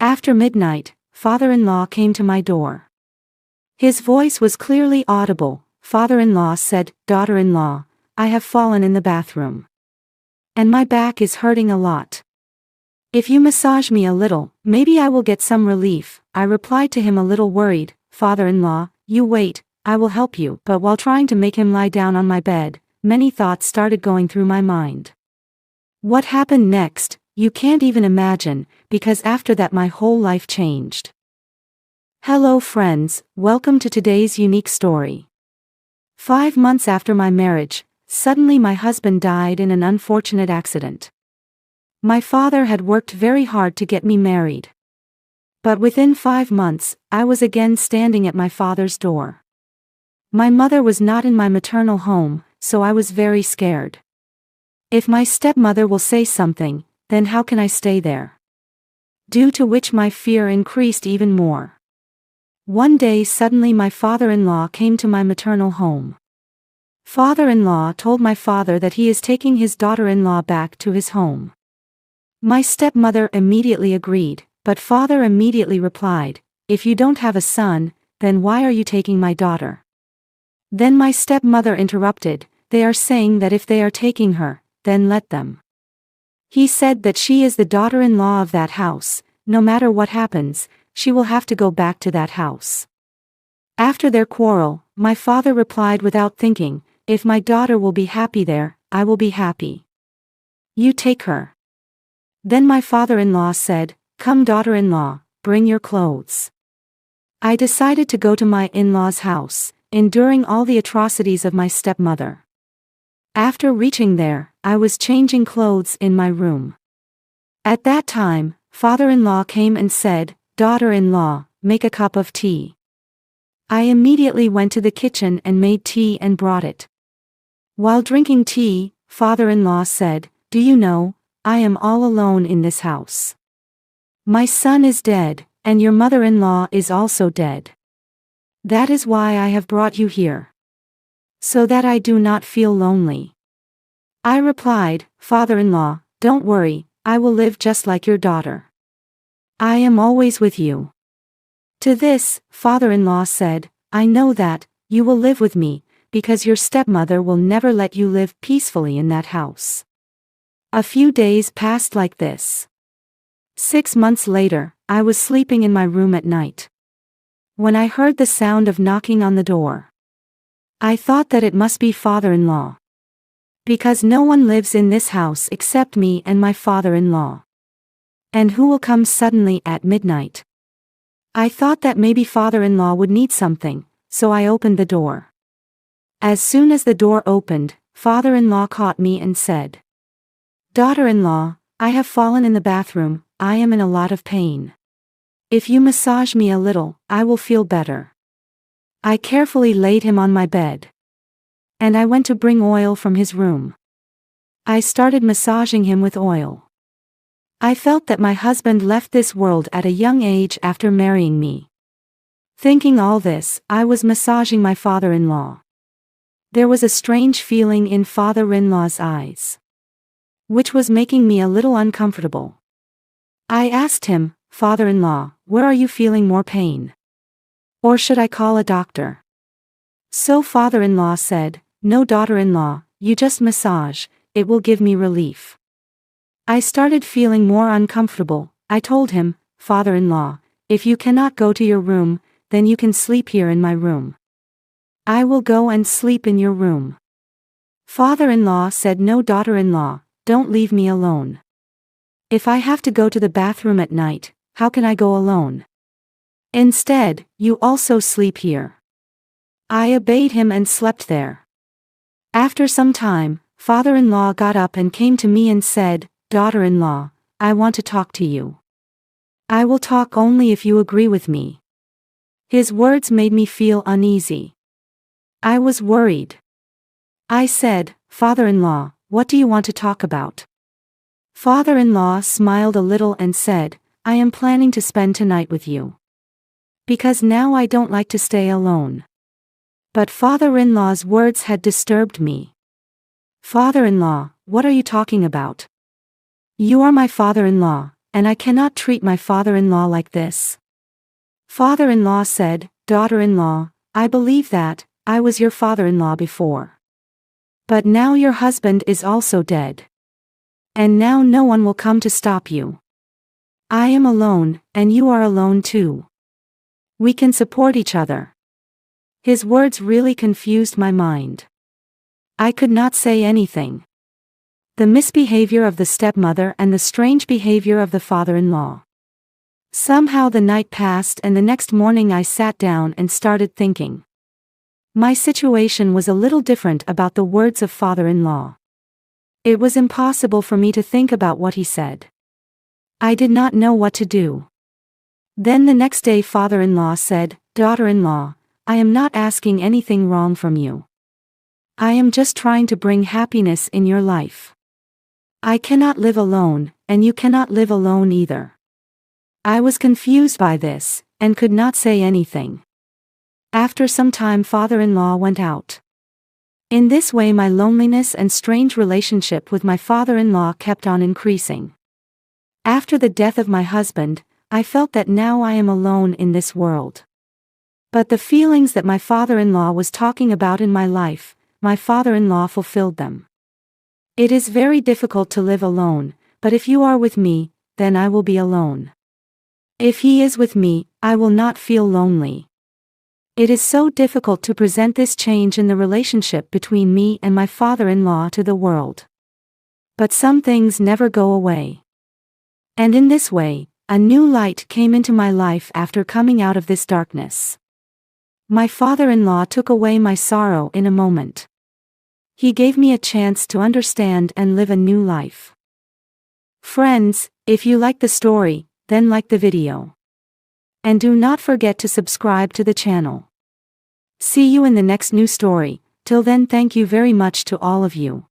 After midnight, father-in-law came to my door. His voice was clearly audible. Father-in-law said, "Daughter-in-law, I have fallen in the bathroom. And my back is hurting a lot. If you massage me a little, maybe I will get some relief." I replied to him a little worried, "Father-in-law, you wait, I will help you." But while trying to make him lie down on my bed, many thoughts started going through my mind. What happened next, you can't even imagine, because after that my whole life changed. Hello friends, welcome to today's unique story. 5 months after my marriage, suddenly my husband died in an unfortunate accident. My father had worked very hard to get me married. But within 5 months, I was again standing at my father's door. My mother was not in my maternal home, so I was very scared. If my stepmother will say something, then how can I stay there? Due to which my fear increased even more. One day suddenly my father-in-law came to my maternal home. Father-in-law told my father that he is taking his daughter-in-law back to his home. My stepmother immediately agreed, but father immediately replied, "If you don't have a son, then why are you taking my daughter?" Then my stepmother interrupted, "They are saying that if they are taking her, then let them. He said that she is the daughter-in-law of that house, no matter what happens, she will have to go back to that house." After their quarrel, my father replied without thinking, "If my daughter will be happy there, I will be happy. You take her." Then my father-in-law said, "Come daughter-in-law, bring your clothes." I decided to go to my in-laws' house, enduring all the atrocities of my stepmother. After reaching there, I was changing clothes in my room. At that time, father-in-law came and said, "Daughter-in-law, make a cup of tea." I immediately went to the kitchen and made tea and brought it. While drinking tea, father-in-law said, "Do you know, I am all alone in this house. My son is dead, and your mother-in-law is also dead. That is why I have brought you here. So that I do not feel lonely." I replied, "Father-in-law, don't worry, I will live just like your daughter. I am always with you." To this, father-in-law said, "I know that, you will live with me, because your stepmother will never let you live peacefully in that house." A few days passed like this. 6 months later, I was sleeping in my room at night, when I heard the sound of knocking on the door. I thought that it must be father-in-law, because no one lives in this house except me and my father-in-law. And who will come suddenly at midnight? I thought that maybe father-in-law would need something, so I opened the door. As soon as the door opened, father-in-law caught me and said, "Daughter-in-law, I have fallen in the bathroom, I am in a lot of pain. If you massage me a little, I will feel better." I carefully laid him on my bed. And I went to bring oil from his room. I started massaging him with oil. I felt that my husband left this world at a young age after marrying me. Thinking all this, I was massaging my father-in-law. There was a strange feeling in father-in-law's eyes, which was making me a little uncomfortable. I asked him, "Father-in-law, where are you feeling more pain? Or should I call a doctor?" So father-in-law said, "No daughter-in-law, you just massage, it will give me relief." I started feeling more uncomfortable. I told him, "Father-in-law, if you cannot go to your room, then you can sleep here in my room. I will go and sleep in your room." Father-in-law said, "No daughter-in-law, don't leave me alone. If I have to go to the bathroom at night, how can I go alone? Instead, you also sleep here." I obeyed him and slept there. After some time, father-in-law got up and came to me and said, "Daughter-in-law, I want to talk to you. I will talk only if you agree with me." His words made me feel uneasy. I was worried. I said, "Father-in-law, what do you want to talk about?" Father-in-law smiled a little and said, "I am planning to spend tonight with you. Because now I don't like to stay alone." But father-in-law's words had disturbed me. "Father-in-law, what are you talking about? You are my father-in-law, and I cannot treat my father-in-law like this. Father-in-law said, daughter-in-law, I believe that, I was your father-in-law before. But now your husband is also dead. And now no one will come to stop you. I am alone, and you are alone too. We can support each other. His words really confused my mind. I could not say anything. The misbehavior of the stepmother and the strange behavior of the father-in-law. Somehow the night passed and the next morning I sat down and started thinking. My situation was a little different about the words of father-in-law. It was impossible for me to think about what he said. I did not know what to do. Then the next day father-in-law said, daughter-in-law, I am not asking anything wrong from you. I am just trying to bring happiness in your life. I cannot live alone, and you cannot live alone either. I was confused by this, and could not say anything. After some time father-in-law went out. In this way my loneliness and strange relationship with my father-in-law kept on increasing. After the death of my husband, I felt that now I am alone in this world. But the feelings that my father-in-law was talking about in my life, my father-in-law fulfilled them. It is very difficult to live alone, but if you are with me, then I will be alone. If he is with me, I will not feel lonely. It is so difficult to present this change in the relationship between me and my father-in-law to the world. But some things never go away. And in this way, a new light came into my life after coming out of this darkness. My father-in-law took away my sorrow in a moment. He gave me a chance to understand and live a new life. Friends, if you like the story, then like the video. And do not forget to subscribe to the channel. See you in the next new story. Till then, thank you very much to all of you.